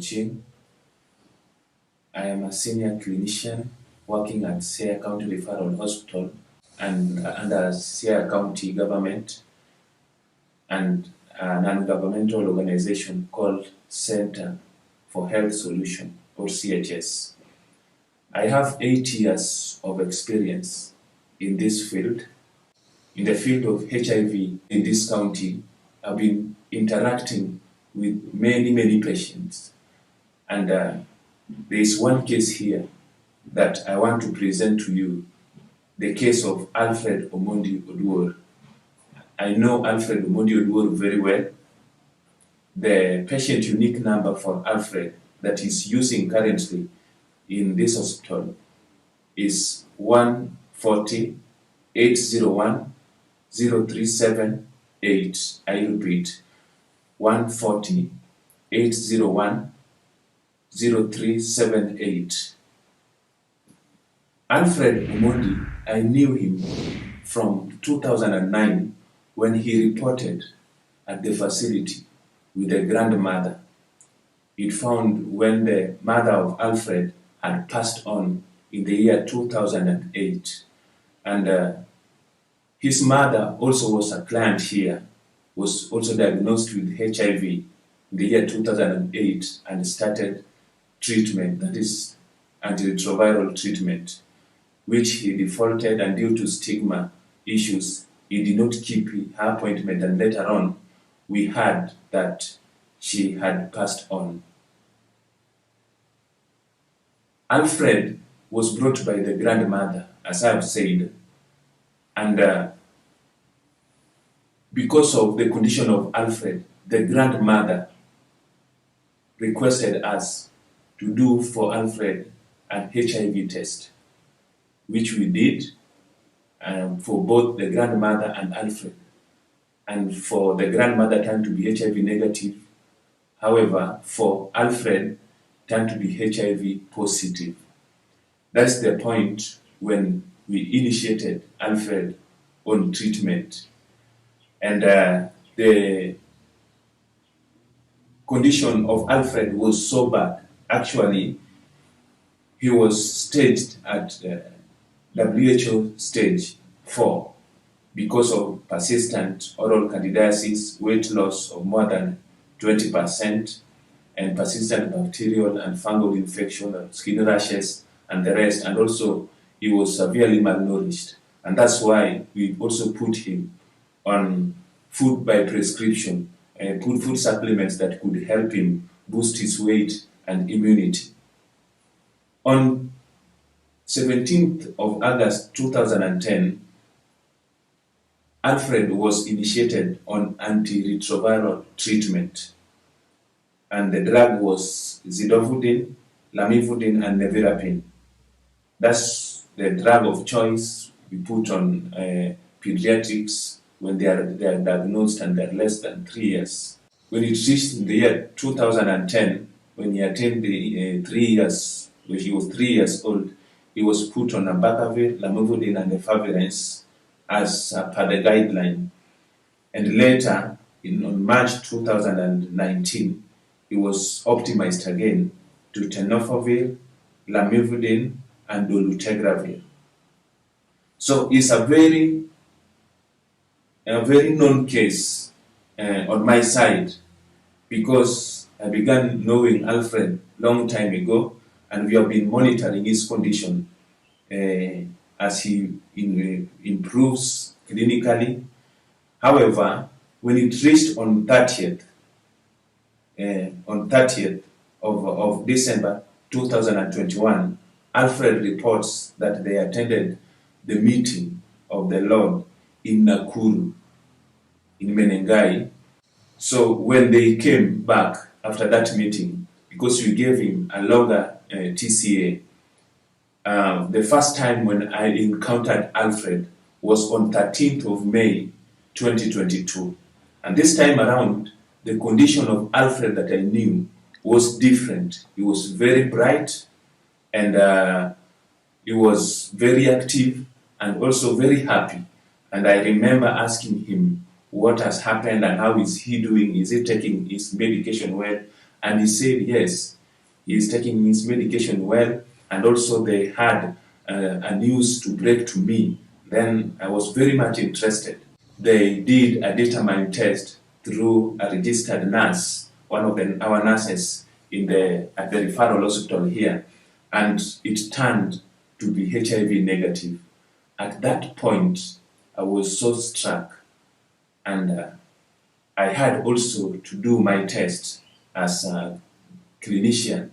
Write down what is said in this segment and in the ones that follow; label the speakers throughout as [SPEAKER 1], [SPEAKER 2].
[SPEAKER 1] Omondžio. I am a senior clinician working at Siayos County Referral Hospital and under Siayos County government and a non-governmental organization called Center for Health Solution, or CHS. I have 8 years of experience in this field. In the field of HIV in this county, I've been interacting with many patients. And there is one case here that I want to present to you, the case of Alfredo Omondis. I know Alfredo Omondis very well. The patient unique number for Alfred that he's using currently in this hospital is 140-801-0378. I repeat, 140-801-0378. Alfred Omondis, I knew him from 2009 when he reported at the facility with a grandmother. It found when the mother of Alfred had passed on in the year 2008. And his mother also was a client here, was also diagnosed with HIV in the year 2008 and started treatment, that is antiretroviral treatment, which he defaulted, and due to stigma issues, he did not keep her appointment, and later on we heard that she had passed on. Alfred was brought by the grandmother, as I have said, and because of the condition of Alfred, the grandmother requested us to do for Alfred an HIV test, which we did for both the grandmother and Alfred. And for the grandmother turned to be HIV negative. However, for Alfred turned to be HIV positive. That's the point when we initiated Alfred on treatment. And the condition of Alfred was so bad. Actually, he was staged at WHO stage 4 because of persistent oral candidiasis, weight loss of more than 20%, and persistent bacterial and fungal infection, skin rashes, and the rest. And also, he was severely malnourished. And that's why we also put him on food by prescription, put food supplements that could help him boost his weight and immunity. On 17th of August 2010, Alfred was initiated on antiretroviral treatment, and the drug was zidovudine, lamivudine, and nevirapine. That's the drug of choice we put on pediatrics when they are diagnosed and they're less than 3 years. When it reached in the year 2010, when he attained the 3 years, when he was 3 years old, he was put on abacavir, lamivudine, and efavirenz as per the guideline. And later, on March 2019, he was optimized again to tenofovir, lamivudine, and dolutegravir. So it's a very known case on my side, because I began knowing Alfred long time ago, and we have been monitoring his condition as he improves clinically. However, when it reached on 30th of December 2021, Alfred reports that they attended the meeting of the Lord in Nakuru, in Menengai. So when they came back after that meeting, because we gave him a longer TCA, the first time when I encountered Alfred was on 13th of May 2022. And this time around, the condition of Alfred that I knew was different. He was very bright, and he was very active and also very happy. And I remember asking him what has happened and how is he doing? Is he taking his medication well? And he said, yes, he is taking his medication well, and also they had a news to break to me. Then I was very much interested. They did a determined test through a registered nurse, one of our nurses at the referral hospital here, and it turned to be HIV negative. At that point, I was so struck, and I had also to do my test as a clinician,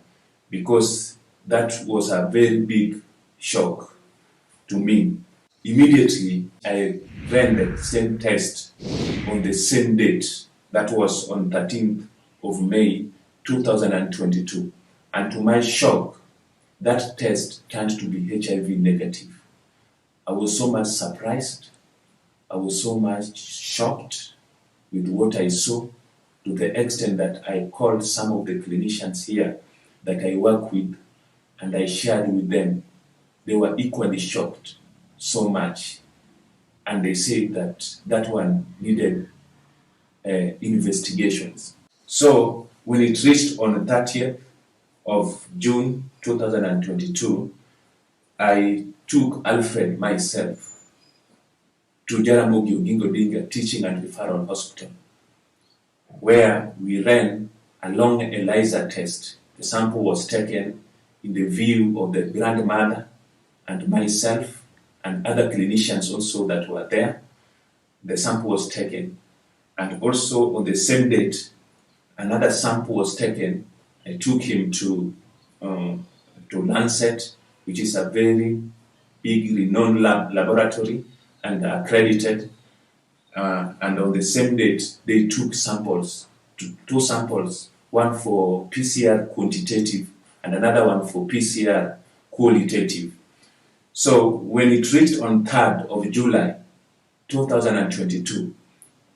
[SPEAKER 1] because that was a very big shock to me. Immediately, I ran the same test on the same date, that was on 13th of May 2022. And to my shock, that test turned to be HIV negative. I was so much surprised, I was so much shocked with what I saw, to the extent that I called some of the clinicians here that I work with, and I shared with them. They were equally shocked so much, and they said that one needed investigations. So when it reached on the 30th of June 2022, I took Alfred myself to Jaramogi Oginga Odinga Teaching and Referral Hospital, where we ran a long ELISA test. The sample was taken in the view of the grandmother and myself and other clinicians also that were there. The sample was taken, and also on the same date, another sample was taken. I took him to Lancet, which is a very big renowned laboratory and accredited. And on the same date, they took samples, two samples, one for PCR quantitative and another one for PCR qualitative. So when it reached on 3rd of July 2022,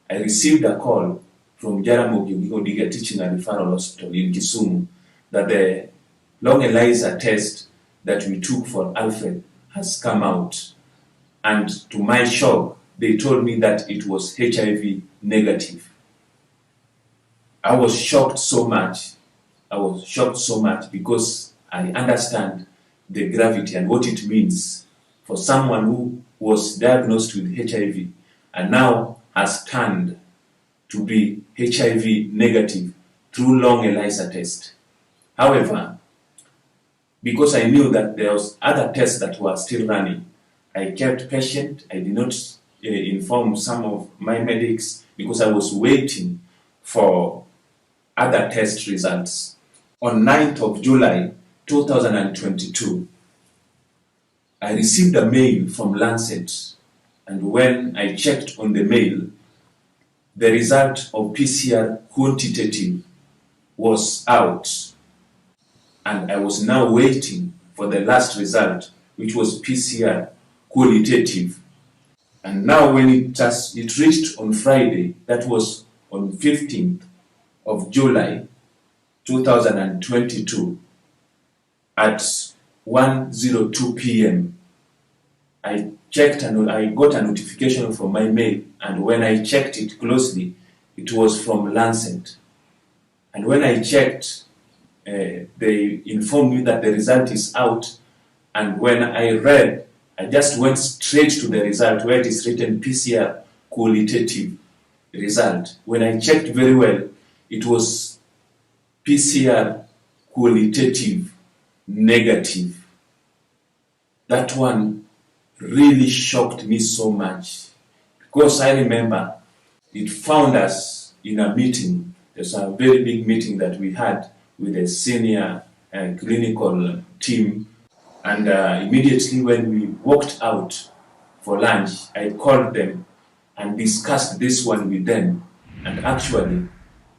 [SPEAKER 1] I received a call from Jaramogi Oginga Odinga Teaching and Referral Hospital in Kisumu that the long ELISA test that we took for Alfred has come out. And to my shock, they told me that it was HIV negative. I was shocked so much. Because I understand the gravity and what it means for someone who was diagnosed with HIV and now has turned to be HIV negative through long ELISA test. However, because I knew that there was other tests that were still running, I kept patient. I did not inform some of my medics because I was waiting for other test results. On 9th of July 2022, I received a mail from Lancet, and when I checked on the mail, the result of PCR quantitative was out, and I was now waiting for the last result, which was PCR qualitative. And now when it reached on Friday, that was on 15th of July 2022 at 1:02 p.m. I checked and I got a notification from my mail, and when I checked it closely, it was from Lancet. And when I checked, they informed me that the result is out, and when I read, I just went straight to the result where it is written PCR qualitative result. When I checked very well, it was PCR qualitative negative. That one really shocked me so much, because I remember it found us in a meeting. There's a very big meeting that we had with a senior clinical team, and immediately when we walked out for lunch, I called them and discussed this one with them, and actually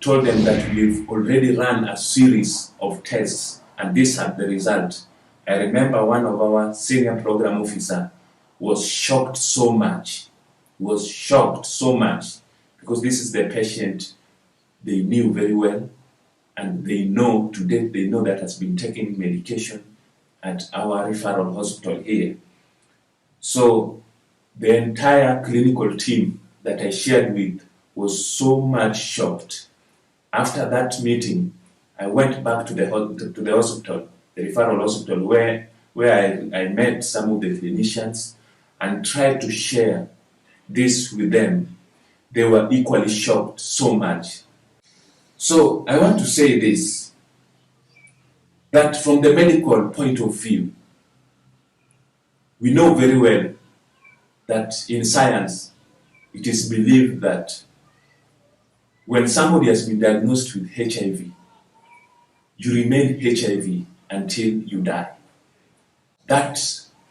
[SPEAKER 1] told them that we've already run a series of tests and this had the result. I remember one of our senior program officer was shocked so much, because this is the patient they knew very well, and they know that has been taking medication at our referral hospital here. So the entire clinical team that I shared with was so much shocked. After that meeting, I went back to the hospital, the referral hospital, where I met some of the clinicians and tried to share this with them. They were equally shocked so much. So I want to say this, that from the medical point of view, we know very well that in science, it is believed that when somebody has been diagnosed with HIV, you remain HIV until you die. That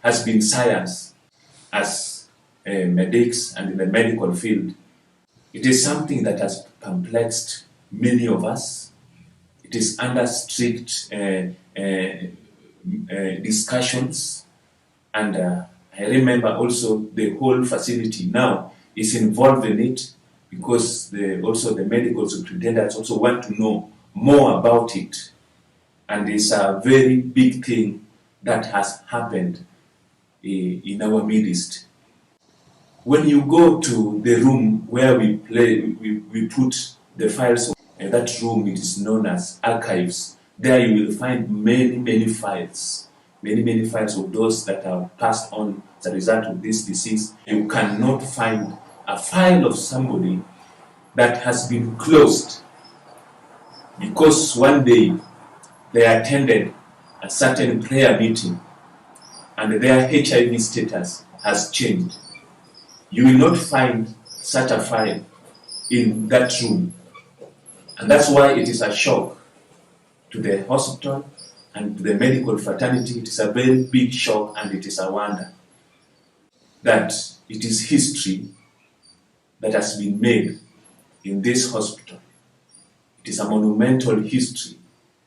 [SPEAKER 1] has been science as medics and in the medical field. It is something that has perplexed many of us. It is under strict discussions, and I remember also the whole facility now is involved in it, because also the medical superintendents also want to know more about it. And it's a very big thing that has happened in our midst. When you go to the room where we put the files, that room, it is known as archives. There you will find many files of those that are passed on as a result of this disease. You cannot find a file of somebody that has been closed because one day they attended a certain prayer meeting and their HIV status has changed. You will not find such a file in that room. And that's why it is a shock to the hospital and to the medical fraternity. It is a very big shock, and it is a wonder that it is history that has been made in this hospital. It is a monumental history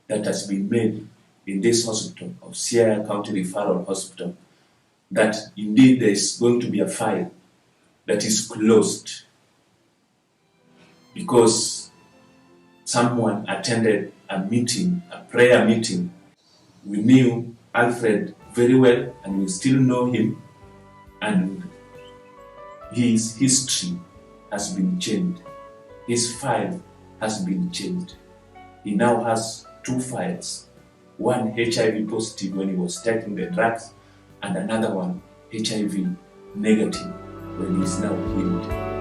[SPEAKER 1] that has been made in this hospital of Siayos County Referral Hospital, that indeed there is going to be a file that is closed because someone attended a meeting, a prayer meeting. We knew Alfred very well, and we still know him, and his history has been changed. His file has been changed. He now has 2 files, one HIV positive when he was taking the drugs, and another one HIV negative when he is now healed.